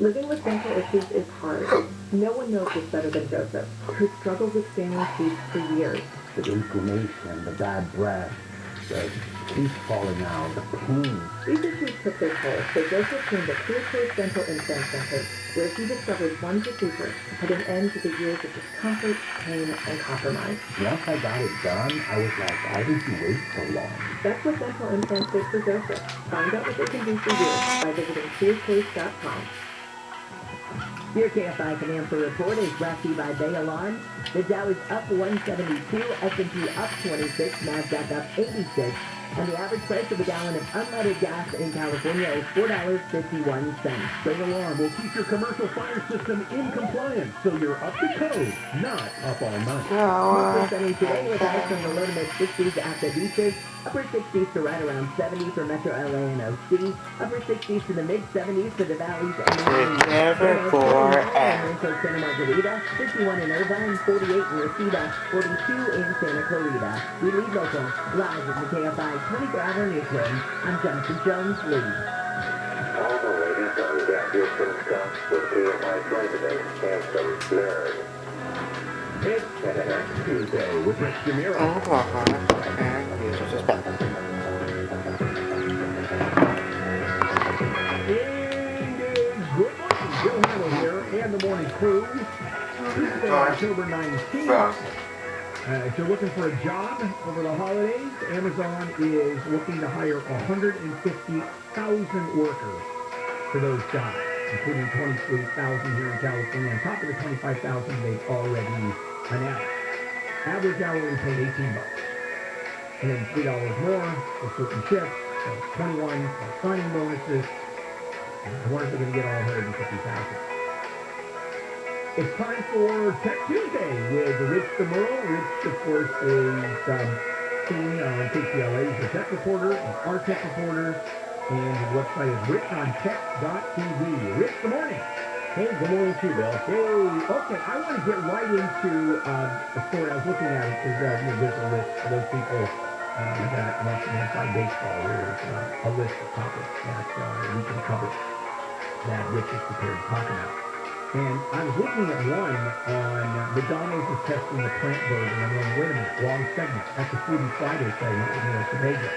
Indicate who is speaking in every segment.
Speaker 1: Living with dental issues is hard. No one knows this better than Joseph, who struggled with failing teeth for years.
Speaker 2: The inflammation, the bad breath, the teeth falling out, the pain.
Speaker 1: These issues took their toll, so Joseph came to Clear Choice Dental Implant Center, where he discovered one procedure put an end to the years of discomfort, pain, and compromise.
Speaker 2: Once I got it done, I was like, why did you wait so long?
Speaker 1: That's what dental implants did for Joseph. Find out what they can do for you by visiting clearchoice.com.
Speaker 3: Your KFI Financial Report is brought to you by Bay Alarm. The Dow is up 172, S&P up 26, NASDAQ up 86, and the average price of a gallon of unleaded gas in California is $4.51.
Speaker 4: Bay Alarm will keep your commercial fire system in compliance so you're up to code, not up all night.
Speaker 3: Sunny today with highs from the low to mid 60s at the beaches, upper 60s to right around 70 for Metro LA and OC, upper 60s to the mid 70s for the valleys and
Speaker 5: Never for
Speaker 3: Rancho Santa Margarita, 51 in Irvine, 48 in Reseda, 42 in Santa Clarita. We lead local, live with the KFI 24-hour newsroom. I'm Jonathan Jones, lead.
Speaker 6: All the ladies on Get Your Stuff with KFI President Handsome Nerd.
Speaker 4: It's Tax Tuesday with Rich DeMiro. Good morning, Joe Hamel here, and the morning crew. Tuesday, October 19th. If you're looking for a job over the holidays, Amazon is looking to hire 150,000 workers for those jobs, including 28,000 here in California, on top of the 25,000 they've already announced. Average hourly pay $18. And then $3 more for certain shifts, so 21 for signing bonuses. I wonder if they're going to get all 150,000. It's time for Tech Tuesday with Rich DeMuro. Rich, of course, is seen on KCLA as a tech reporter, and our tech reporter, and his website is richontech.tv. Rich, good morning.
Speaker 2: Hey, good morning to you, Bill.
Speaker 4: Hey, okay, I want to get right into a story I was looking at. It is, there's a list for those people that want some inside baseball. There's a list of topics that we can cover that Rich is prepared to talk about. And I was looking at one on McDonald's is testing the plant burger, and I'm going, wait a minute, wrong segment. That's the Foodie Friday segment with Melissa Vega.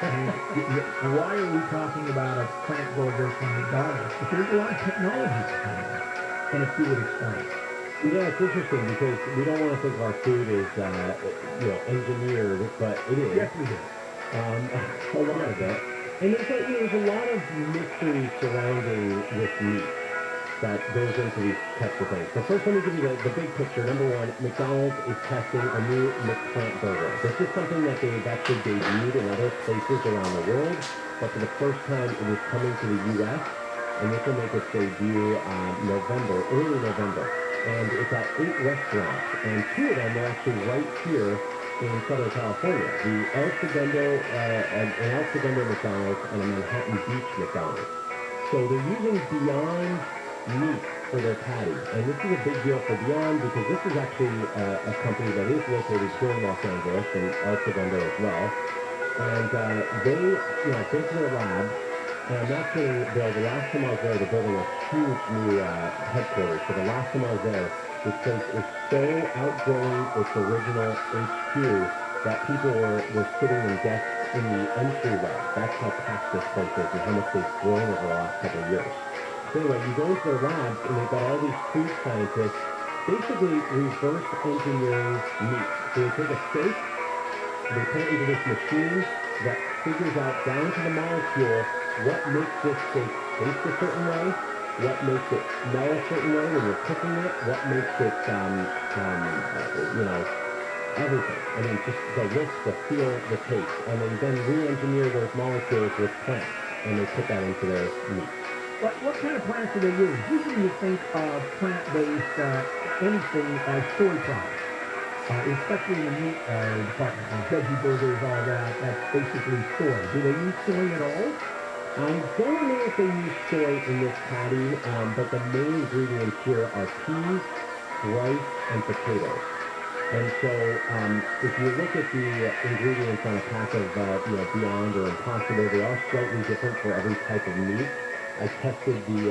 Speaker 4: And why are we talking about a plant burger from McDonald's? But there's a lot of technology behind that. And if you would explain.
Speaker 2: Yeah, it's interesting because we don't want to think of our food as, engineered, but it is.
Speaker 4: Yes, we do.
Speaker 2: A lot of it. And there's a lot of mystery surrounding this meat that goes into these types of things. So first, let me give you the big picture. Number one, McDonald's is testing a new McPlant burger. This is something that they've actually debuted in other places around the world, but for the first time, it is coming to the U.S., and this will make its debut early November. And it's at 8 restaurants, and 2 of them are actually right here in Southern California. The El Segundo McDonald's and a Manhattan Beach McDonald's. So they're using Beyond meat for their patty, and this is a big deal for Beyond because this is actually a company that is located here in Los Angeles and El Segundo as well. And they, been to their lab, and I'm not kidding, Bill, the last time I was there, they're building a huge new headquarters. So the last time I was there, this place is so outgrowing its original HQ that people were sitting in desks in the entryway. That's how packed this place is and how much they've grown over the last couple of years. So anyway, you go into their labs, and they've got all these food scientists basically reverse engineering meat. So they take a steak, they put it into this machine that figures out down to the molecule what makes this steak taste a certain way, what makes it smell a certain way when you're cooking it, what makes it, everything. I mean, just the look, the feel, the taste. And they then re-engineer those molecules with plants, and they put that into their meat.
Speaker 4: What kind of plants do they use? Usually you think of plant-based anything as soy products, especially in the meat department. Veggie burgers, all that, that's basically soy. Do they use soy at all?
Speaker 2: I don't know if they use soy in this patty, but the main ingredients here are peas, rice, and potatoes. And so if you look at the ingredients on a pack of Beyond or Impossible, they are slightly different for every type of meat. I tested the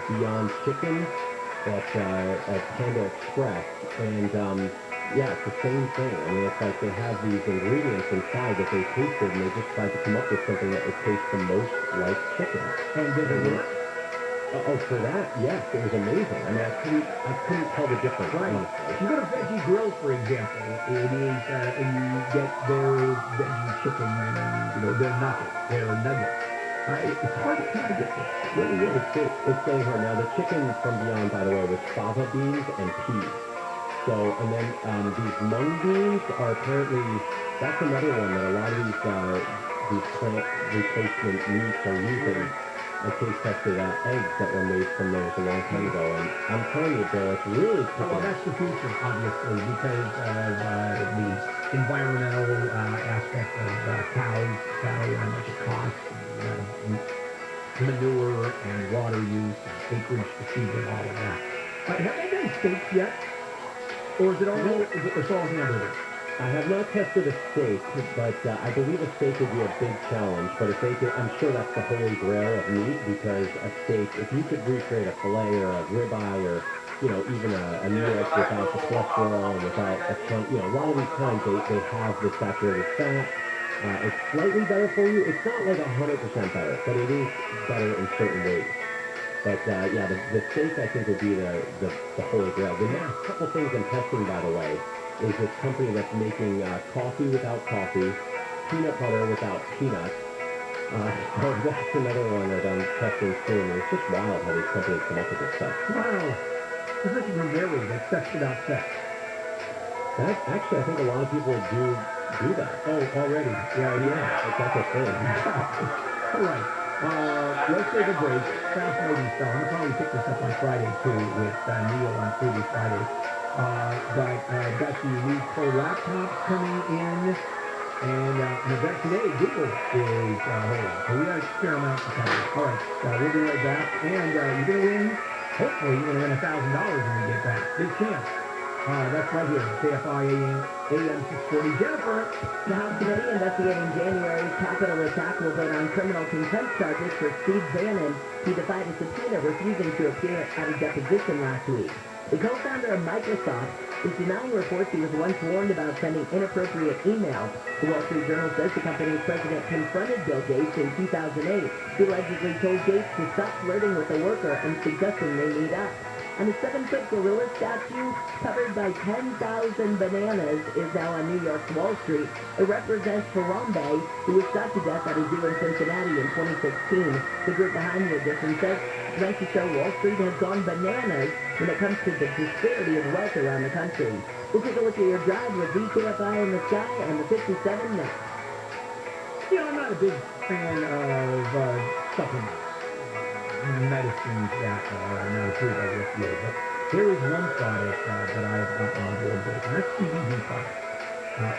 Speaker 2: Beyond Chicken at Panda Express, and yeah, it's the same thing. I mean, it's like they have these ingredients inside that they tasted, and they just tried to come up with something that would taste the most like chicken.
Speaker 4: And did it work?
Speaker 2: Oh, for that, yes, it was amazing. I mean, I couldn't tell the difference.
Speaker 4: Right.
Speaker 2: Honestly.
Speaker 4: If you go to Veggie Grill, for example, it is, and you get their veggie chicken, their nuggets. It's hard to kind of get this. It really is.
Speaker 2: It's getting hard. Now, the chicken from Beyond, by the way, was fava beans and peas. So, and then these mung beans are apparently, that's another one that a lot of these plant replacement meats are using. I taste tested eggs that were made from those a long time ago, and I'm telling you, Bill, it's really picking
Speaker 4: Well,
Speaker 2: up.
Speaker 4: that's the future, obviously, because of the environmental aspect of cows, cattle, and how much it costs, manure and water use, and acreage to feed them, all of that. Have they done steaks yet? Or is it all, it's all hamburgers?
Speaker 2: I have not tested a steak, but I believe a steak would be a big challenge. But if they could, I'm sure that's the holy grail of meat, because a steak, if you could recreate a fillet or a ribeye or, even a Newark without the cholesterol and without a ton, a lot of these times they have the saturated fat. It's slightly better for you. It's not like 100% better, but it is better in certain ways. But yeah, the steak I think would be the holy grail. The next couple things I'm testing, by the way, is this company that's making coffee without coffee, peanut butter without peanuts. So that's another one that I'm testing soon. It's just wild how these companies come up with this stuff.
Speaker 4: Wow. It's like you're married, like sex without sex.
Speaker 2: That, actually, I think a lot of people do that.
Speaker 4: Oh, already?
Speaker 2: Yeah, that's a thing.
Speaker 4: All right. Let's take a break. Fascinating stuff. I'm going to probably pick this up on Friday, too, with Neil on Foodie Friday. But got the new Pro laptops coming in, and an event today, Google is holding. So we got to experiment with that. All right, we'll be right back, and you're going to win, hopefully you're going to win $1,000 when we get back. Big chance. That's right here, KFI AM 640. Jennifer.
Speaker 3: The House Committee investigating January's Capitol attack will vote on criminal contempt charges for Steve Bannon. He defied a subpoena, refusing to appear at a deposition last week. The co-founder of Microsoft is denying reports he was once warned about sending inappropriate emails. The Wall Street Journal says the company's president confronted Bill Gates in 2008. He allegedly told Gates to stop flirting with a worker and suggesting they meet up. And a 7-foot gorilla statue covered by 10,000 bananas is now on New York's Wall Street. It represents Harambe, who was shot to death at a zoo in Cincinnati in 2016. The group behind the addition says it's meant to show Wall Street has gone bananas when it comes to the disparity of wealth around the country. We'll take a look at your drive with VKFI in the sky and the 57 next.
Speaker 4: I'm not a big fan of supplements. Medicines that are not approved by the FDA, but there is one product that I've got on board with, and that's CBD products.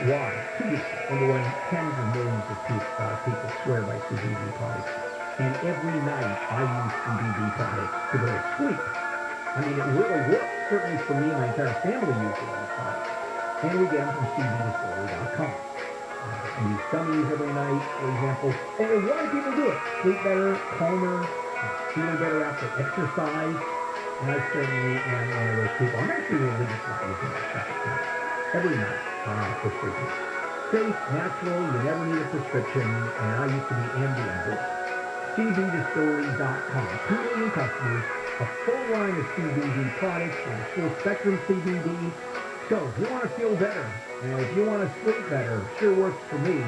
Speaker 4: Why? Two reasons. Number one, tens of millions of people swear by CBD products, and every night I use CBD products to go to sleep. I mean, it really works. Certainly for me, my entire family uses these products, and we get them from CBDistillery.com. I use gummies every night, for example, and why do people do it? Sleep better, calmer, feeling better after exercise, and I certainly am one of those people. I'm actually religious about using that stuff every night for sleeping. Safe, natural, you never need a prescription, and I used to be Ambien boy. CBDistillery.com. 2 million customers, a full line of CBD products, and full spectrum CBD. So if you want to feel better, and if you want to sleep better, sure works for me,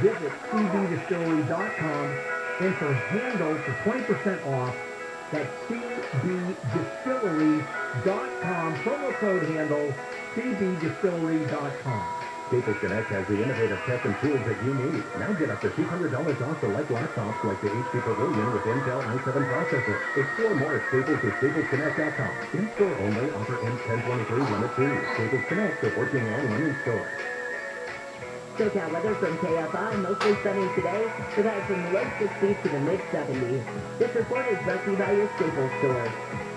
Speaker 4: visit CBDistillery.com. Enter handle for 20% off. That's CBDistillery.com. Promo code handle, CBDistillery.com.
Speaker 5: Staples Connect has the innovative tech and tools that you need. Now get up to $200 off select laptops like the HP Pavilion with Intel i7 processor. Explore more at Staples at StaplesConnect.com. In-store only. Offer ends 10/23. Limit 2. Staples Connect, the working online in-store.
Speaker 3: SoCal weather from KFI, mostly sunny today, with highs from the low 60s to the mid-70s. This report is brought to you by your Staples store.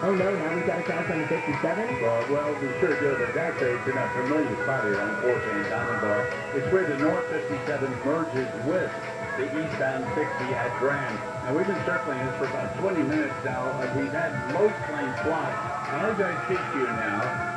Speaker 3: Oh no, now we've got a cross on the 57?
Speaker 7: Well, we sure do, but that's in a familiar spot here on 14 Diamond Bar. It's where the North 57 merges with the eastbound 60 at Grand. Now, we've been circling this for about 20 minutes now. We've had most lanes blocked. As I speak to you now,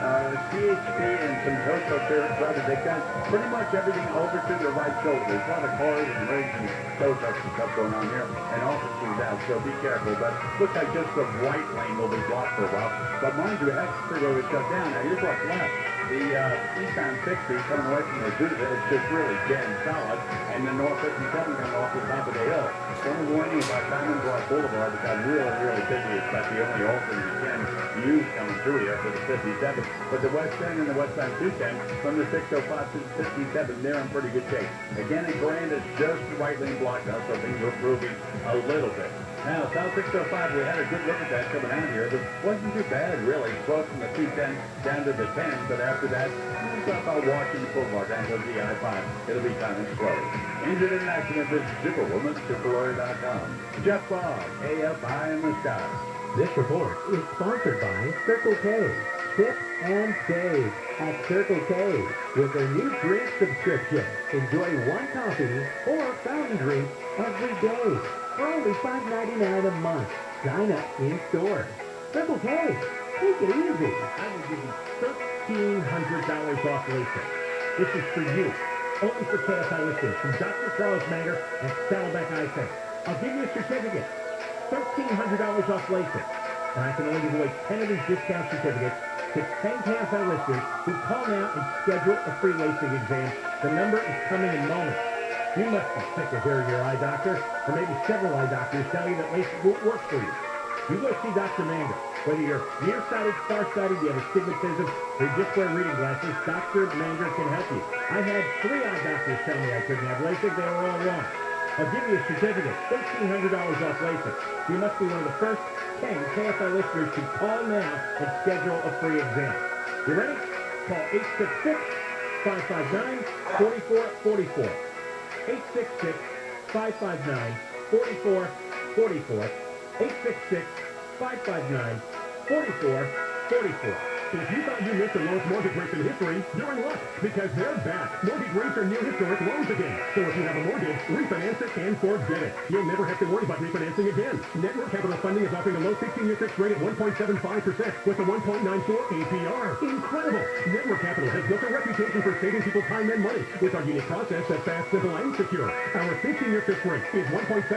Speaker 7: CHP and some tow trucks rather, they got pretty much everything over to the right shoulder. There's a lot of cars and rigs and tow trucks and stuff going on here, and officers out, so be careful. But looks like just the right lane will be blocked for a while. But mind you, that freeway was shut down. Now, here's what's left. The eastbound 60 coming away from Azusa, it's just really dead and solid. And the north 57 coming off the top of the hill. Only warning about Diamond Broad Boulevard, which got really, really busy. It's about the only alternate you can use coming through here for the 57. But the west end and the westbound 210 from the 605 to the 57, they're in pretty good shape. Again, at Grand, it's just the right lane blocked out, so things are improving a little bit. Now, South 605, we had a good look at that coming out here. It wasn't too bad, really. Close from the 210 down to the 10, but after that, it's about Washington Boulevard down to the I-5. It'll be kind of slow. Injured in an accident, this is Superwoman, Superlawyer.com. Jeff Fogg, AFI in the sky.
Speaker 2: This report is sponsored by Circle K. Sip and save at Circle K with their new drink subscription. Enjoy one coffee or fountain drink every day for only $5.99 a month. Sign up in store. Circle K. Take it easy.
Speaker 4: I will give you $1,300 off LASIK. This is for you. Only for KFI listeners from Dr. Charles Manger and Saddleback Eye Center. I'll give you a certificate. $1,300 off LASIK. And I can only give away 10 of these discount certificates to 10 KFI listeners who call now and schedule a free LASIK exam. The number is coming in moments. You must be sick of hearing your eye doctor, or maybe several eye doctors tell you that LASIK won't work for you. You go see Dr. Manger. Whether you're nearsighted, farsighted, you have astigmatism, or just wear reading glasses, Dr. Manger can help you. I had 3 eye doctors tell me I couldn't have LASIK. They were all wrong. I'll give you a certificate, $1,300 off LASIK. You must be one of the first 10 KFI listeners to call now and schedule a free exam. You ready? Call 866-559-4444. 866-559-4444. 866-559-4444. If you thought you missed the lowest mortgage rates in history, you're in luck, because they're back. Mortgage rates are near historic lows again. So if you have a mortgage, refinance it and forget it. You'll never have to worry about refinancing again. Network Capital Funding is offering a low 16-year fixed rate at 1.75% with a 1.94 APR. Incredible! Network Capital has built a reputation for saving people time and money with our unique process that's fast, simple, and secure. Our 15-year fixed rate is 1.75%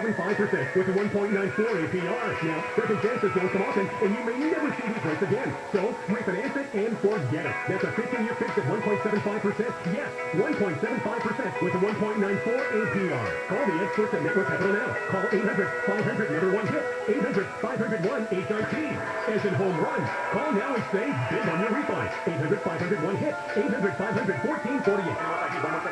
Speaker 4: with a 1.94 APR. Now, circumstances don't come often, and you may never see these rates again. So, refinance it and forget it. That's a 15-year fix at 1.75%. Yes, 1.75% with a 1.94 APR. Call the experts at Network Capital now. Call 800-500-1-HIT. 800-500-1-HIT. As in home run. Call now and save big on your refi. 800-500-1-HIT. 800-500-1448. Not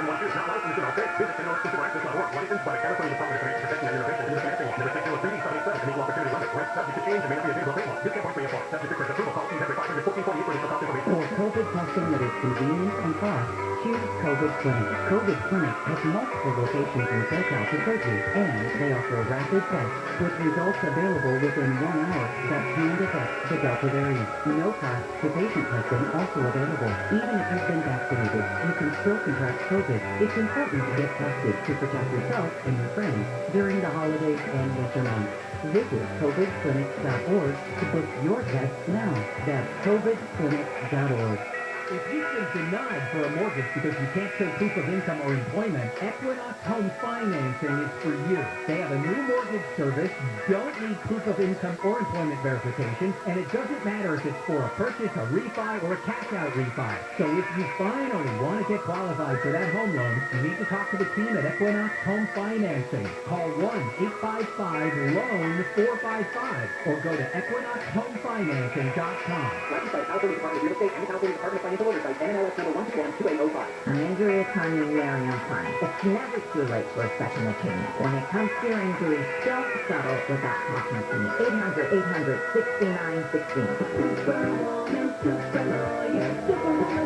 Speaker 4: licensed in all states. Visit FINRA.org. Licensed by the California Department of Financial Protection and Innovation. New Financing Law. Number 603-787. And equal opportunity limit. Rights subject to change and may not be a favorable rate law. Discount point may apply. Subject to approval. Call 800-500-1448.
Speaker 3: For COVID testing that is convenient and fast, choose COVID Clinic. COVID Clinic has multiple locations in SoCal to serve you, and they offer rapid tests with results available within 1 hour that can detect the Delta variant. No-cost patient testing also available. Even if you've been vaccinated, you can still contract COVID. It's important to get tested to protect yourself and your friends during the holidays and winter months. Visit covidclinic.org to book your test now. That's covidclinic.org.
Speaker 4: If you've been denied for a mortgage because you can't show proof of income or employment, Equinox Home Financing is for you. They have a new mortgage service, don't need proof of income or employment verification, and it doesn't matter if it's for a purchase, a refi, or a cash-out refi. So if you finally want to get qualified for that home loan, you need to talk to the team at Equinox Home Financing. Call 1-855-LOAN-455 or go to equinoxhomefinancing.com.
Speaker 1: Website, California Department of Real Estate and California Department of Financial Oversight, NMLS number 1212805.
Speaker 8: Andrea, Tanya, Larry, I'm fine. It's never too late for a second opinion. When it comes to your injuries, don't settle without talking to me. 800-800-6916.
Speaker 2: Hey,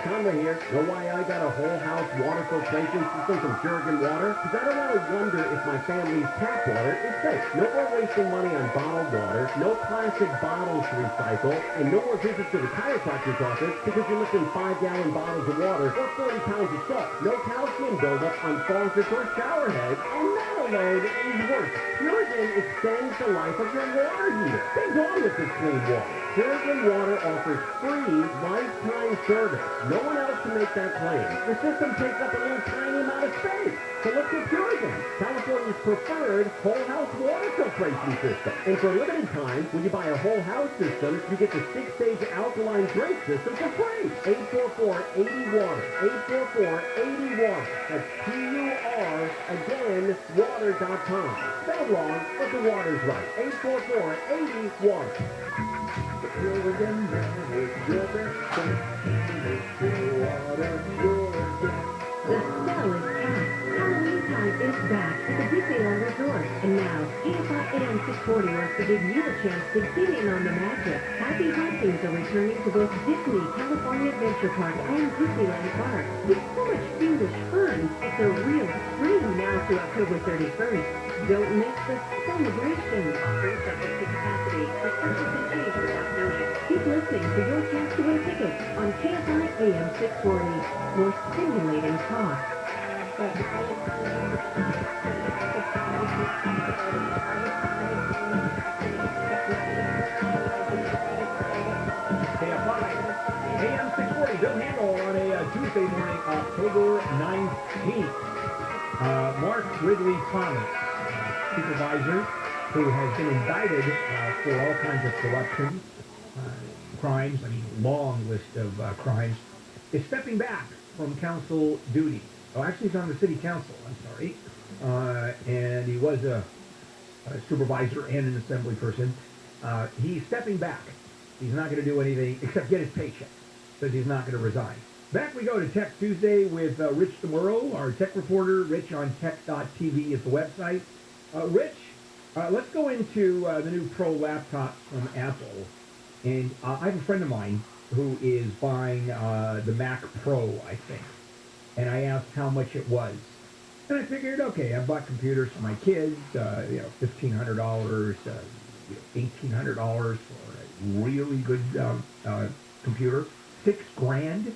Speaker 2: Conway here. Know why I got a whole house water filtration system from Purigan Water? Because I don't want to wonder if my family's tap water is safe. No more wasting money on bottled water, no plastic bottles to recycle, and no more visits to the chiropractor's office because you're lifting 5-gallon bottles of water or 40 pounds of salt. No calcium buildup on faucets or shower heads, and that alone is worse. Purigan extends the life of your water heater. Get on with this clean water. Purigan Water offers free lifetime service. No one else can make that claim. The system takes up a little tiny amount of space. So look at Purigan, California's preferred whole house water filtration system. And for a limited time, when you buy a whole house system, you get the 6-stage alkaline drink system for free. 844-80-WATER. 844-80-WATER. That's P-U-R, again, water.com. Spelled wrong, but the water's right. 844-80-WATER.
Speaker 6: Purigan is your best friend. Water, your guest.
Speaker 3: The spell is cast. Halloween time is back at the Disneyland Resort. And now, Kfi Am 640 wants to give you the chance to get in on the magic. Happy Huntings are returning to both Disney California Adventure Park and Disneyland Park. It's so much fiendish fun. It's a real spree now to October 31st. Don't miss the celebration. Offering subject to capacity. Restrictions and change without notice. Keep listening for your chance to win tickets on Kfi Am 640. More stimulating talk.
Speaker 4: KFI AM 640, Bill Handel on a Tuesday morning, October 19th. Mark Ridley Thomas, supervisor, who has been indicted for all kinds of corruption, crimes, long list of crimes, is stepping back from council duty. Oh, actually, he's on the city council, I'm sorry. And he was a supervisor and an assembly person. He's stepping back. He's not going to do anything except get his paycheck. Says he's not going to resign. Back we go to Tech Tuesday with Rich DeMuro, our tech reporter. Rich on tech.tv is the website. Rich, let's go into the new Pro laptops from Apple. And I have a friend of mine who is buying the Mac Pro, I think. And I asked how much it was. And I figured, okay, I bought computers for my kids, $1,500, $1,800 for a really good computer. $6,000?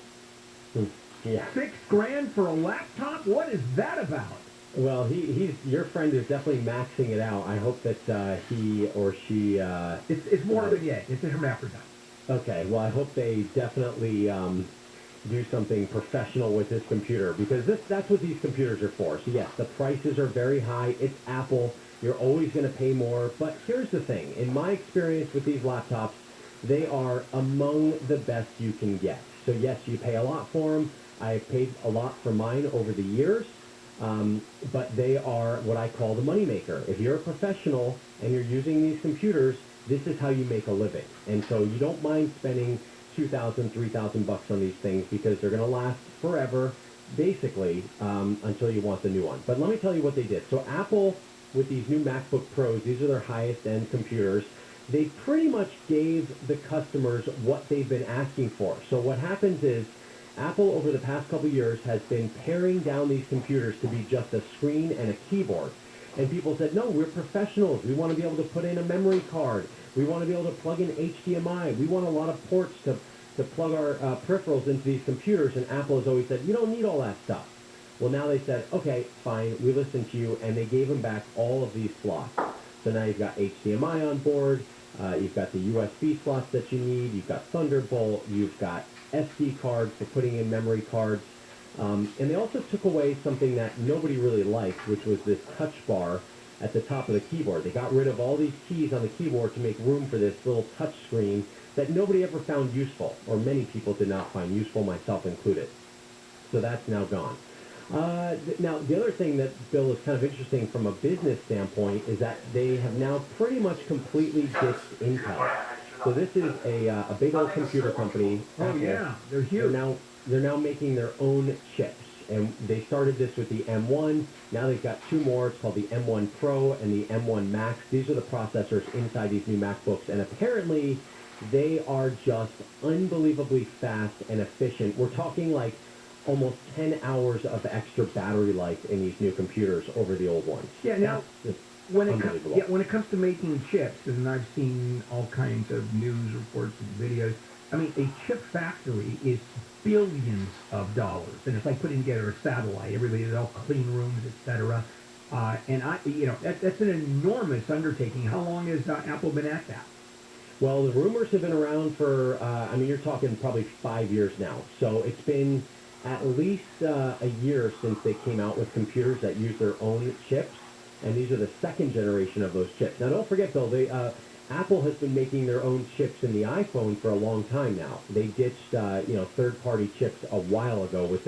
Speaker 2: Yeah.
Speaker 4: $6,000 for a laptop? What is that about?
Speaker 2: Well, he's your friend is definitely maxing it out. I hope that he or she...
Speaker 4: It's more than yet. It's a hermaphrodite.
Speaker 2: Okay, well, I hope they definitely do something professional with this computer, because that's what these computers are for. So, yes, the prices are very high. It's Apple. You're always going to pay more. But here's the thing. In my experience with these laptops, they are among the best you can get. So, yes, you pay a lot for them. I've paid a lot for mine over the years. But they are what I call the moneymaker. If you're a professional and you're using these computers, this is how you make a living. And so you don't mind spending $2,000, $3,000 on these things because they're going to last forever, basically, until you want the new one. But let me tell you what they did. So Apple, with these new MacBook Pros, these are their highest-end computers. They pretty much gave the customers what they've been asking for. So what happens is Apple, over the past couple years, has been paring down these computers to be just a screen and a keyboard. And people said, no, we're professionals. We want to be able to put in a memory card. We want to be able to plug in HDMI. We want a lot of ports to plug our peripherals into these computers. And Apple has always said, you don't need all that stuff. Well, now they said, okay, fine, we listened to you. And they gave them back all of these slots. So now you've got HDMI on board. You've got the USB slots that you need. You've got Thunderbolt. You've got SD cards for putting in memory cards. And they also took away something that nobody really liked, which was this touch bar at the top of the keyboard. They got rid of all these keys on the keyboard to make room for this little touch screen that nobody ever found useful, or many people did not find useful, myself included. So that's now gone. Now, the other thing that, Bill, is kind of interesting from a business standpoint is that they have now pretty much completely ditched Intel. So this is a big old computer company.
Speaker 4: Oh,
Speaker 2: Apple.
Speaker 4: yeah, they're huge.
Speaker 2: They're now making their own chips. And they started this with the M1. Now they've got two more. It's called the M1 Pro and the M1 Max. These are the processors inside these new MacBooks. And apparently they are just unbelievably fast and efficient. We're talking like almost 10 hours of extra battery life in these new computers over the old ones.
Speaker 4: Yeah, now,
Speaker 2: That's
Speaker 4: when
Speaker 2: unbelievable.
Speaker 4: when it comes to making chips, and I've seen all kinds of news reports and videos, I mean, a chip factory is billions of dollars, and it's like putting together a satellite. Everybody has all clean rooms, etc. And that's an enormous undertaking. How long has Apple been at that?
Speaker 2: Well, the rumors have been around for, you're talking probably 5 years now. So it's been at least a year since they came out with computers that use their own chips. And these are the second generation of those chips. Now, don't forget, though, Apple has been making their own chips in the iPhone for a long time now. They ditched, third-party chips a while ago with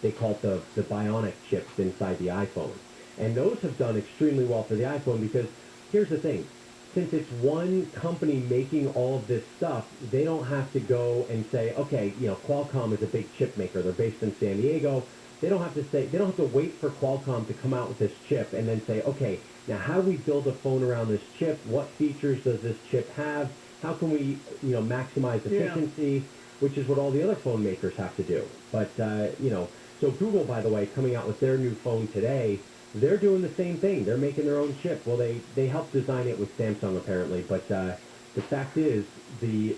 Speaker 2: they call it the Bionic chips inside the iPhone. And those have done extremely well for the iPhone because here's the thing. Since it's one company making all of this stuff, they don't have to go and say, okay, Qualcomm is a big chip maker. They're based in San Diego. They don't have to wait for Qualcomm to come out with this chip and then say, okay, now how do we build a phone around this chip? What features does this chip have? How can we, maximize efficiency, which is what all the other phone makers have to do. But, so Google, by the way, coming out with their new phone today, they're doing the same thing. They're making their own chip. Well, they helped design it with Samsung, apparently. But the fact is, the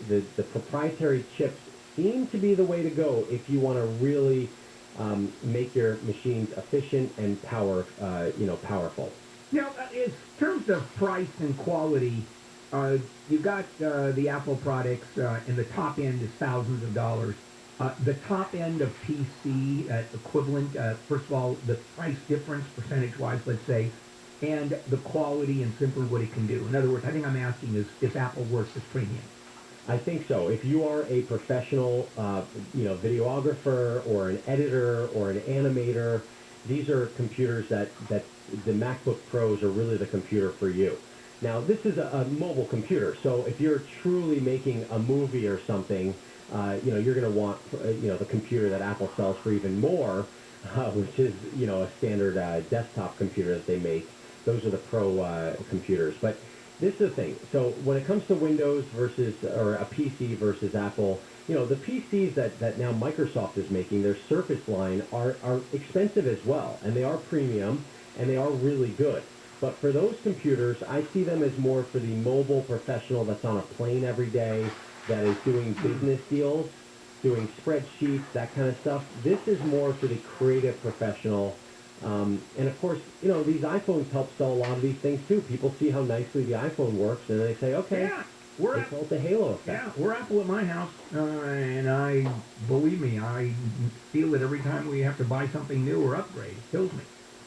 Speaker 2: proprietary chips seem to be the way to go if you want to really make your machines efficient and powerful.
Speaker 4: Now, in terms of price and quality, you've got the Apple products, and the top end is thousands of dollars. The top end of PC equivalent, first of all, the price difference percentage-wise, let's say, and the quality and simply what it can do. In other words, I think I'm asking is Apple worth this premium?
Speaker 2: I think so. If you are a professional, videographer or an editor or an animator, these are computers that the MacBook Pros are really the computer for you. Now, this is a mobile computer, so if you're truly making a movie or something, you're going to want, the computer that Apple sells for even more, which is, a standard desktop computer that they make. Those are the Pro computers. But this is the thing. So when it comes to Windows or a PC versus Apple, the PCs that now Microsoft is making, their Surface line, are expensive as well. And they are premium, and they are really good. But for those computers, I see them as more for the mobile professional that's on a plane every day, that is doing business deals, doing spreadsheets, that kind of stuff. This is more for the creative professional. And of course, these iPhones help sell a lot of these things too. People see how nicely the iPhone works, and they say, okay, they call it the halo effect.
Speaker 4: Yeah, we're Apple at my house, and believe me, I feel it every time we have to buy something new or upgrade. It kills me.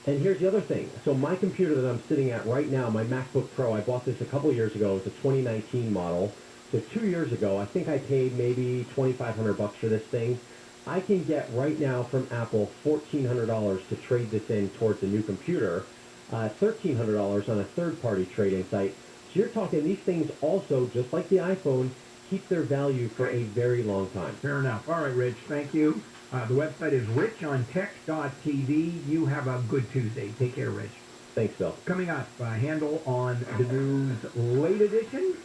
Speaker 2: And here's the other thing. So my computer that I'm sitting at right now, my MacBook Pro, I bought this a couple years ago. It's a 2019 model. So 2 years ago, I think I paid maybe $2,500 for this thing. I can get right now from Apple $1,400 to trade this in towards a new computer, $1,300 on a third-party trade-in site. So you're talking these things also, just like the iPhone, keep their value for a very long time.
Speaker 4: Fair enough. All right, Rich, thank you. The website is richontech.tv. You have a good Tuesday. Take care, Rich.
Speaker 2: Thanks, Bill.
Speaker 4: Coming up, handle on the news late edition,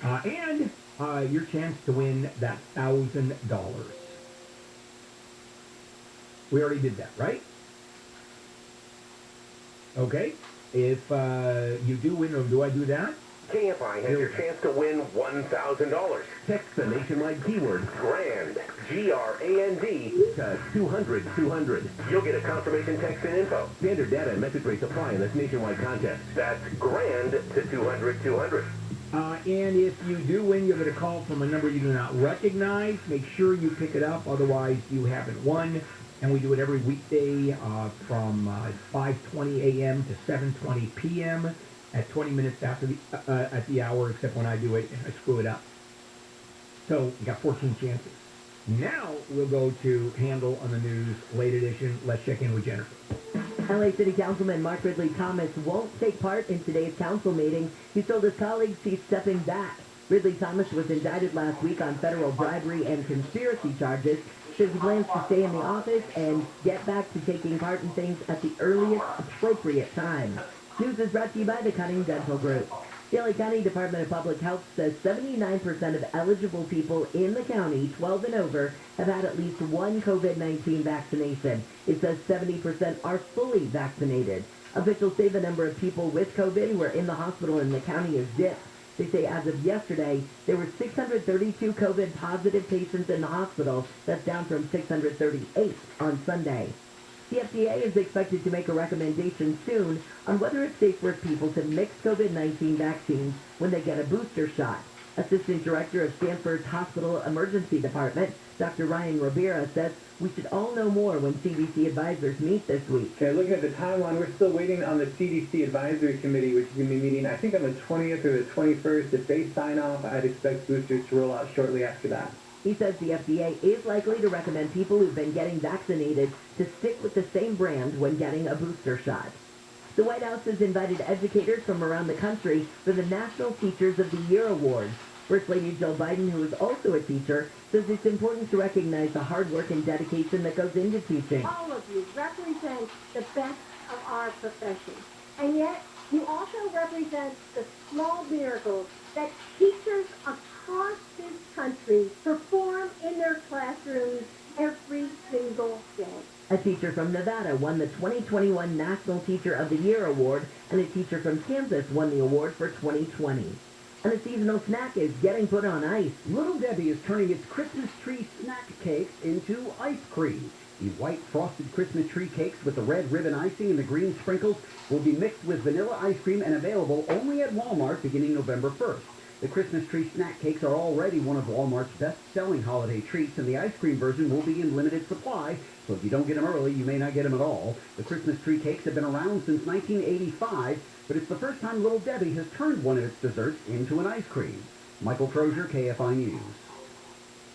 Speaker 4: and your chance to win that $1,000. We already did that, right? Okay. If you do win, or do I do that?
Speaker 5: KFI has your chance to win $1,000. Text the nationwide keyword GRAND, G-R-A-N-D, to 200-200. You'll get a confirmation text and info. Standard data and message rates apply in this nationwide contest. That's GRAND to 200-200.
Speaker 4: And if you do win, you'll get a call from a number you do not recognize. Make sure you pick it up, otherwise you haven't won. And we do it every weekday from 5:20 a.m. to 7:20 p.m. at 20 minutes after at the hour, except when I do it, I screw it up. So you got 14 chances. Now we'll go to handle on the news late edition. Let's check in with Jennifer.
Speaker 3: LA City Councilman Mark Ridley Thomas won't take part in today's council meeting. He told his colleagues he's stepping back. Ridley Thomas was indicted last week on federal bribery and conspiracy charges. Says he plans to stay in the office and get back to taking part in things at the earliest appropriate time. News is brought to you by the Cunning Dental Group. The LA County Department of Public Health says 79% of eligible people in the county, 12 and over, have had at least one COVID-19 vaccination. It says 70% are fully vaccinated. Officials say the number of people with COVID who are in the hospital in the county has dipped. They say as of yesterday, there were 632 COVID-positive patients in the hospital. That's down from 638 on Sunday. The FDA is expected to make a recommendation soon on whether it's safe for people to mix COVID-19 vaccines when they get a booster shot. Assistant Director of Stanford's Hospital Emergency Department, Dr. Ryan Rivera, says we should all know more when CDC advisors meet this week.
Speaker 9: Okay, looking at the timeline, we're still waiting on the CDC Advisory Committee, which is going to be meeting, I think, on the 20th or the 21st. If they sign off, I'd expect boosters to roll out shortly after that.
Speaker 3: He says the FDA is likely to recommend people who've been getting vaccinated to stick with the same brand when getting a booster shot. The White House has invited educators from around the country for the National Teachers of the Year Awards. First Lady Jill Biden, who is also a teacher, says it's important to recognize the hard work and dedication that goes into teaching.
Speaker 10: All of you represent the best of our profession. And yet, you also represent the small miracles that teachers across this country perform in their classrooms every single day.
Speaker 3: A teacher from Nevada won the 2021 National Teacher of the Year Award, and a teacher from Kansas won the award for 2020. And a seasonal snack is getting put on ice.
Speaker 11: Little Debbie is turning its Christmas tree snack cakes into ice cream. The white frosted Christmas tree cakes with the red ribbon icing and the green sprinkles will be mixed with vanilla ice cream and available only at Walmart beginning November 1st. The Christmas tree snack cakes are already one of Walmart's best-selling holiday treats, and the ice cream version will be in limited supply, so if you don't get them early, you may not get them at all. The Christmas tree cakes have been around since 1985, but it's the first time Little Debbie has turned one of its desserts into an ice cream. Michael Crozier, KFI News.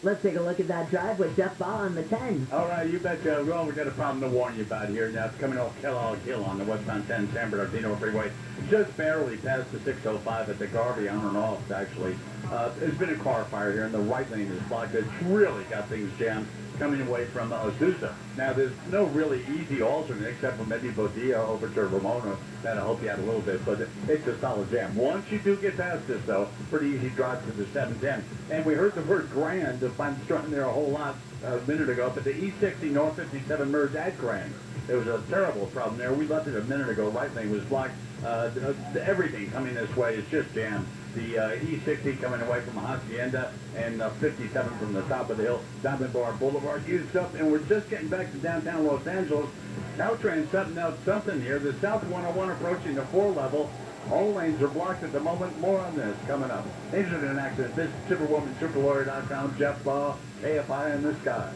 Speaker 3: Let's take a look at that drive with Jeff Baugh on the 10.
Speaker 7: All right, you betcha. Well, we got a problem to warn you about here. Now, it's coming off Kellogg Hill on the westbound 10 San Bernardino Freeway. Just barely past the 605 at the Garvey, on and off, actually. There's been a car fire here, and the right lane is blocked. It's really got things jammed coming away from Azusa. Now, there's no really easy alternate except for maybe Bodilla over to Ramona. That'll help you out a little bit, but it's a solid jam. Once you do get past this, though, pretty easy drive to the 710. And we heard the word Grand, I'm starting there a whole lot a minute ago, but the E60 North 57 merged at Grand. There was a terrible problem there. We left it a minute ago. Right lane was blocked. Everything coming this way is just jammed. The E60 coming away from Hacienda and 57 from the top of the hill. Diamond Bar Boulevard used up, and we're just getting back to downtown Los Angeles. Caltrain something out something here. The South 101 approaching the 4 level. All lanes are blocked at the moment. More on this coming up. Injured in an accident. This is Superwoman, Superlawyer.com. Jeff Baugh, AFI in the sky.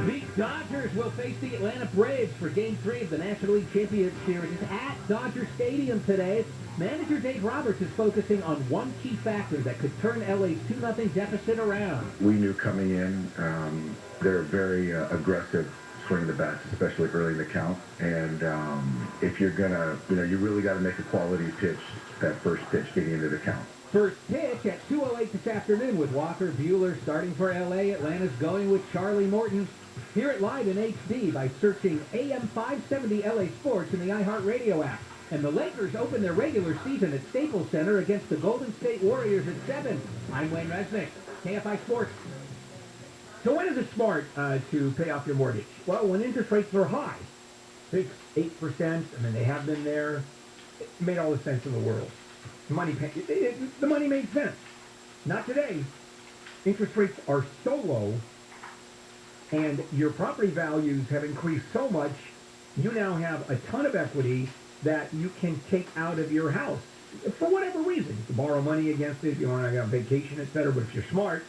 Speaker 4: The Dodgers will face the Atlanta Braves for Game 3 of the National League Championship Series at Dodger Stadium today. Manager Dave Roberts is focusing on one key factor that could turn LA's 2-0 deficit around.
Speaker 12: We knew coming in, they're very aggressive swinging the bats, especially early in the count. And if you're going to, you really got to make a quality pitch, that first pitch getting into the count.
Speaker 4: First pitch at 2:08 this afternoon with Walker Buehler starting for L.A. Atlanta's going with Charlie Morton. Hear it live in HD by searching AM 570 LA Sports in the iHeartRadio app. And the Lakers open their regular season at Staples Center against the Golden State Warriors at 7. I'm Wayne Resnick, KFI Sports. So when is it smart to pay off your mortgage? Well, when interest rates are high, 6%, 8%, they have been there. It made all the sense in the world. The money made sense. Not today. Interest rates are so low, and your property values have increased so much, you now have a ton of equity that you can take out of your house for whatever reason. You can borrow money against it if you want to go on vacation, etc. But if you're smart,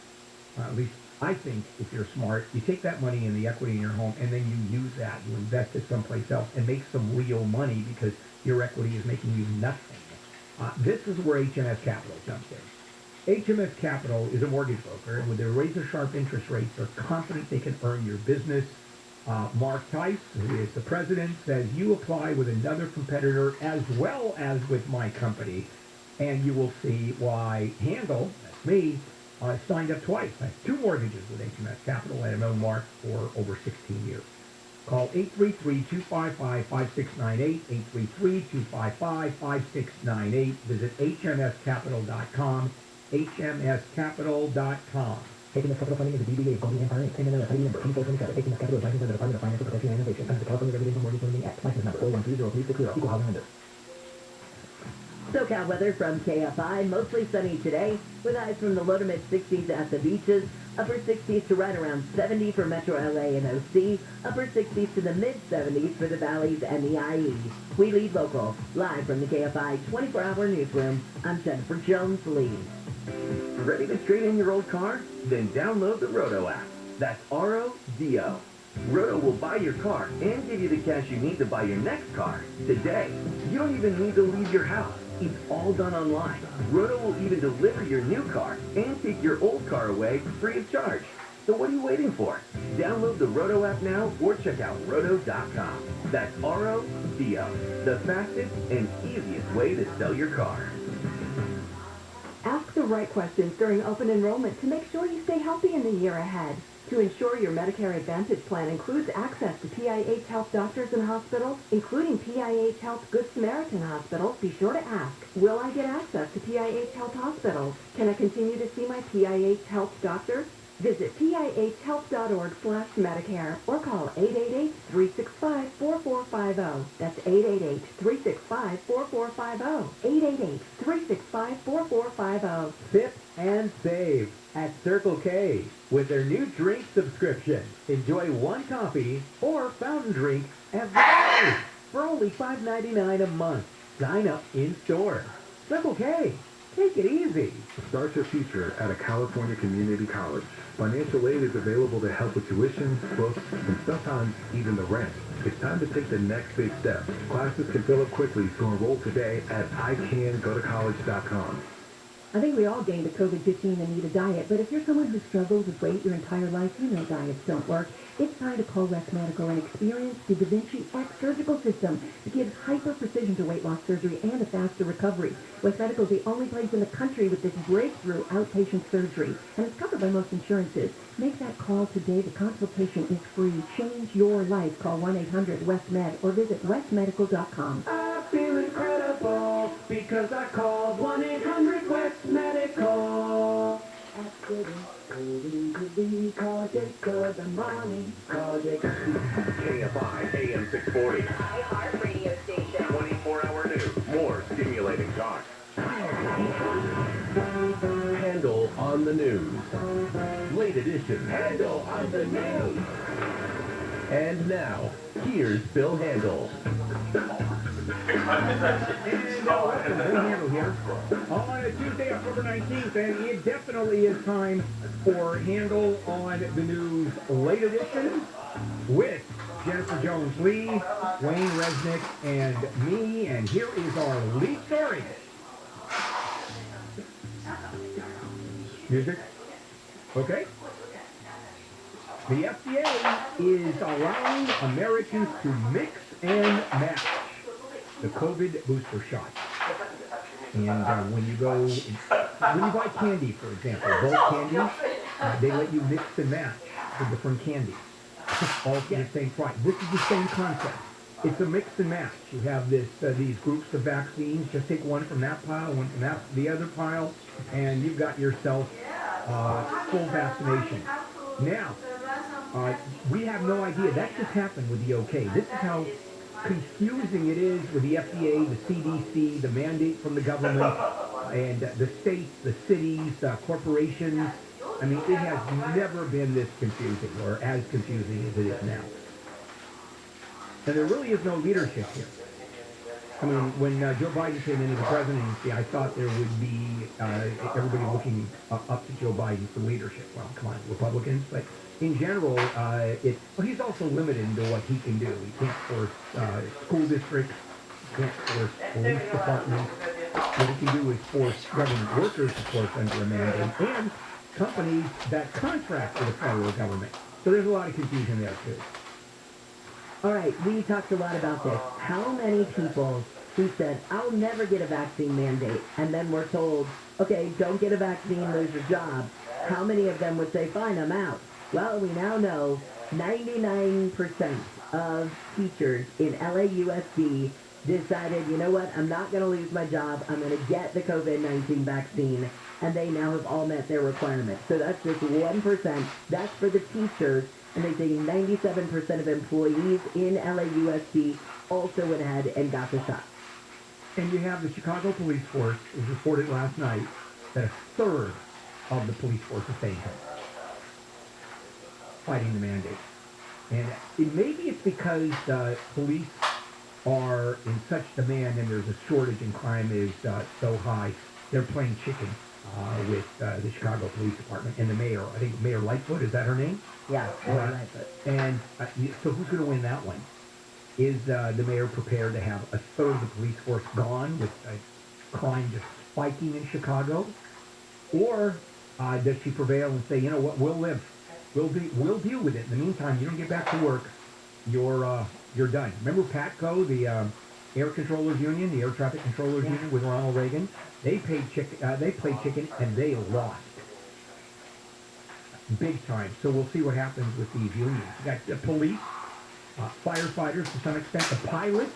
Speaker 4: at least I think if you're smart, you take that money in the equity in your home and then you use that. You invest it someplace else and make some real money because your equity is making you nothing. This is where HMS Capital jumps in. HMS Capital is a mortgage broker, and with their razor-sharp interest rates, they're confident they can earn your business. Mark Tice, who is the president, says you apply with another competitor as well as with my company, and you will see why Handel, that's me, signed up twice. I have 2 mortgages with HMS Capital, and I've known Mark for over 16 years. Call 833-255-5698, 833-255-5698. Visit hmscapital.com, hmscapital.com.
Speaker 2: HMS Capital Funding is a DBA of Goldman Empire, NMLS ID number 2427. HMS Capital advises on the Department of Financial Protection and Innovation under the California Residential Mortgage Lending Act. License number 4130360. Equal housing lender.
Speaker 3: SoCal weather from KFI, mostly sunny today, with highs from the low to mid-60s at the beaches, upper 60s to right around 70 for Metro LA and OC, upper 60s to the mid-70s for the valleys and the IE. We lead local, live from the KFI 24-hour newsroom. I'm Jennifer Jones-Lee.
Speaker 13: Ready to trade in your old car? Then download the Roto app. That's R-O-D-O. Roto will buy your car and give you the cash you need to buy your next car today. You don't even need to leave your house. It's all done online. Roto will even deliver your new car and take your old car away free of charge. So what are you waiting for? Download the Roto app now or check out roto.com. That's R-O-D-O, the fastest and easiest way to sell your car.
Speaker 1: Ask the right questions during open enrollment to make sure you stay healthy in the year ahead. To ensure your Medicare Advantage plan includes access to PIH Health doctors and hospitals, including PIH Health Good Samaritan Hospital, be sure to ask, will I get access to PIH Health hospitals? Can I continue to see my PIH Health doctor? Visit pihhealth.org/Medicare or call 888-365-4450. That's 888-365-4450. 888-365-4450.
Speaker 4: Sip and save at Circle K with their new drink subscription. Enjoy one coffee or fountain drink every day for only $5.99 a month. Sign up in store. Circle K. Take it easy.
Speaker 5: Start your future at a California community college. Financial aid is available to help with tuition, books, and sometimes even the rent. It's time to take the next big step. Classes can fill up quickly, so enroll today at icangotocollege.com.
Speaker 1: I think we all gained a COVID-19 and need a diet, but if you're someone who struggles with weight your entire life, you know diets don't work. It's time to call West Medical and experience the Da Vinci X surgical system that gives hyper-precision to weight loss surgery and a faster recovery. West Medical is the only place in the country with this breakthrough outpatient surgery, and it's covered by most insurances. Make that call today. The consultation is free. Change your life. Call 1-800-WEST-MED or visit westmedical.com.
Speaker 13: I feel incredible because I called 1-800-WEST-MEDICAL.
Speaker 5: KFI AM 640.
Speaker 1: iHeart radio station.
Speaker 5: 24-hour news. More stimulating talk. Handle on the news. Late edition. Handle on the news. And now, here's Bill Handel.
Speaker 4: Bill Handel here. On a Tuesday, October 19th, and it definitely is time for Handle on the News Late Edition with Jennifer Jones-Lee, Wayne Resnick, and me. And here is our lead story. Music? Okay. The FDA is allowing Americans to mix and match the COVID booster shot. And when you buy candy, for example, bulk candy, they let you mix and match the different candies, all for the same price. This is the same concept. It's a mix and match. You have these groups of vaccines. Just take one from that pile, one from the other pile, and you've got yourself full vaccination. Now, we have no idea. That just happened with the OK. This is how confusing it is with the FDA, the CDC, the mandate from the government, and the states, the cities, corporations. I mean, it has never been this confusing, or as confusing as it is now. And there really is no leadership here. I mean, when Joe Biden came into the presidency, I thought there would be everybody looking up to Joe Biden for leadership. Well, come on, Republicans, but in general, he's also limited into what he can do. He can't force school districts, he can't force police departments. What he can do is force government workers, of course, under a mandate, and companies that contract with the federal government. So there's a lot of confusion there, too.
Speaker 3: All right, we talked a lot about this. How many people who said, I'll never get a vaccine mandate, and then were told, okay, don't get a vaccine, lose your job, how many of them would say, fine, I'm out? Well, we now know 99% of teachers in LAUSD decided, you know what, I'm not going to lose my job. I'm going to get the COVID-19 vaccine. And they now have all met their requirements. So that's just 1%. That's for the teachers. And they say 97% of employees in LAUSD also went ahead and got the shot.
Speaker 4: And you have the Chicago police force, it was reported last night, that a third of the police force is staying home, fighting the mandate. And maybe it's because police are in such demand and there's a shortage and crime is so high. They're playing chicken with the Chicago Police Department and the mayor. I think Mayor Lightfoot, is that her name?
Speaker 3: Yeah, Mayor Lightfoot.
Speaker 4: And so who's going to win that one? Is the mayor prepared to have a third of the police force gone with crime just spiking in Chicago? Or does she prevail and say, you know what, we'll live. We'll deal with it. In the meantime, you don't get back to work, you're done. Remember PATCO, the air controllers union, the air traffic controllers union with Ronald Reagan? They played chicken and they lost. Big time. So we'll see what happens with these unions. You got the police, firefighters to some extent. The pilots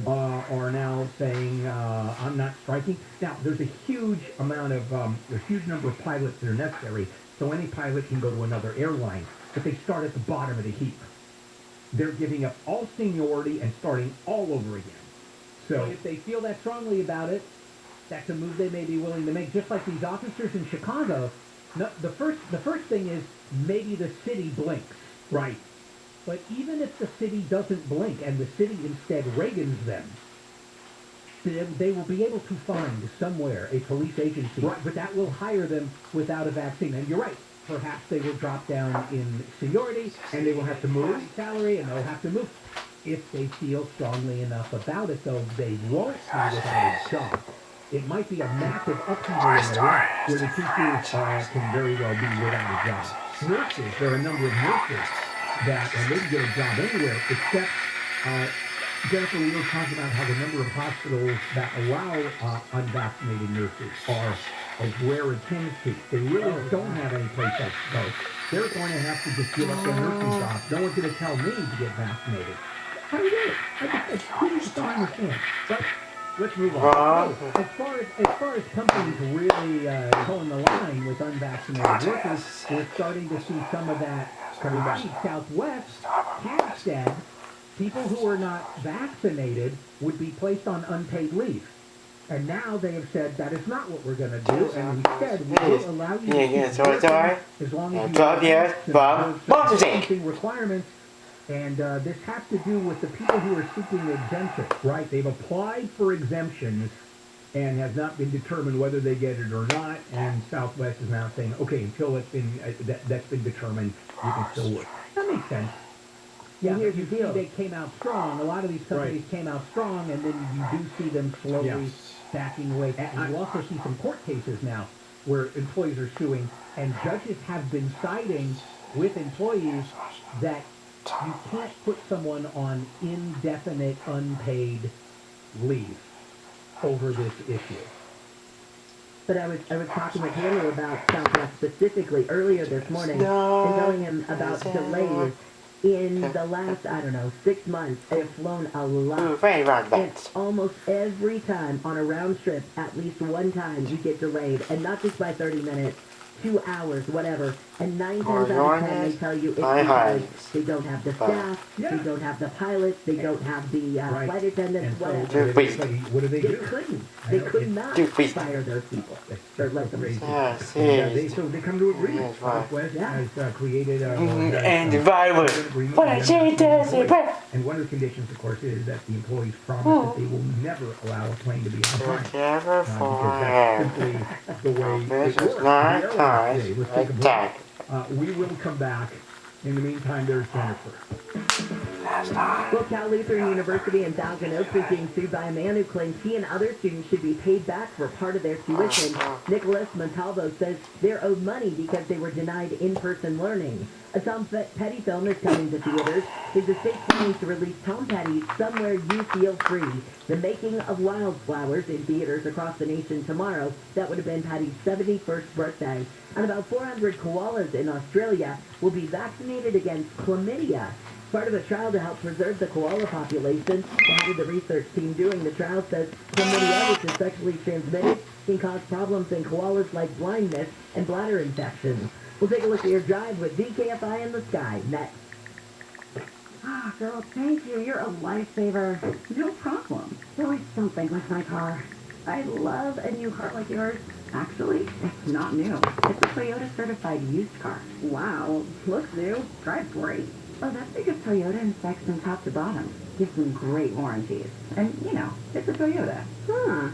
Speaker 4: are now saying, I'm not striking. Now, there's a huge amount of, there's a huge number of pilots that are necessary, so any pilot can go to another airline, but they start at the bottom of the heap. They're giving up all seniority and starting all over again. So
Speaker 11: if they feel that strongly about it, that's a move they may be willing to make. Just like these officers in Chicago, the first thing is maybe the city blinks.
Speaker 4: Right.
Speaker 11: But even if the city doesn't blink and the city instead Reagans them, they will be able to find somewhere a police agency that will hire them without a vaccine. And you're right. Perhaps they will drop down in seniority
Speaker 4: and they will have to move
Speaker 11: salary and they'll have to move. If they feel strongly enough about it, though, they won't be without a job. It might be a massive upheaval in their life where the teachers can very well be without a job. Nurses, there are a number of nurses that, and they can get a job anywhere, except, Jennifer, we were talking about how the number of hospitals that allow unvaccinated nurses are as rare as hen's teeth. They really don't have any place else to go. They're going to have to just give up their nursing jobs. No one's going to tell me to get vaccinated. How do you do it? I just don't understand. But let's move on. As far as companies really towing the line with unvaccinated workers, we're starting to see some of that coming back. Southwest has said people who are not vaccinated would be placed on unpaid leave. And now they have said that is not what we're going to do, and instead we will allow you to keep working as long as you have certain requirements. And this has to do with the people who are seeking exemptions.
Speaker 4: Right, they've applied for exemptions and has not been determined whether they get it or not. And Southwest is now saying, okay, until it's been that's been determined, you can still work. That makes sense.
Speaker 11: Yeah, here's the deal. They came out strong. A lot of these companies came out strong, and then you do see them slowly backing away. And you also see some court cases now where employees are suing, and judges have been siding with employees that you can't put someone on indefinite unpaid leave over this issue.
Speaker 3: But I was talking with Taylor about Southwest specifically earlier this morning and telling him about delays. In the last, 6 months, they've flown a lot. And almost every time on a round trip, at least one time, you get delayed. And not just by 30 minutes, 2 hours, whatever. And 9 times out of 10, they tell you it's because they don't have the staff, they don't have the pilots, they don't have the flight attendants, whatever.
Speaker 4: What do they do?
Speaker 3: They could not fire those people. Or let them
Speaker 4: So they come to agreement. Southwest has created
Speaker 14: and environment.
Speaker 4: And one of the conditions, of course, is that the employees promise that they will never allow a plane to be on time. Because that's simply the way it works. Let's take a break. We will come back. In the meantime, there's Jennifer.
Speaker 3: Well, Cal Lutheran University in Thousand Oaks is being sued by a man who claims he and other students should be paid back for part of their tuition. Nicholas Montalvo says they're owed money because they were denied in-person learning. A Tom Petty film is coming to theaters. His estate's planning to release Tom Petty's Somewhere You Feel Free, the making of wildflowers, in theaters across the nation tomorrow. That would have been Petty's 71st birthday. And about 400 koalas in Australia will be vaccinated against chlamydia. Part of a trial to help preserve the koala population. The head of the research team doing the trial says chlamydia, which is sexually transmitted, can cause problems in koalas like blindness and bladder infections. We'll take a look at your drive with VKFI in the sky next.
Speaker 1: Ah, girl, thank you. You're a lifesaver. No problem. There's always something with my car. I love a new car like yours. Actually, it's not new. It's a Toyota certified used car. Wow, looks new. Drives great. Oh, that's because Toyota inspects them top to bottom. Gives them great warranties. And, you know, it's a Toyota. Huh.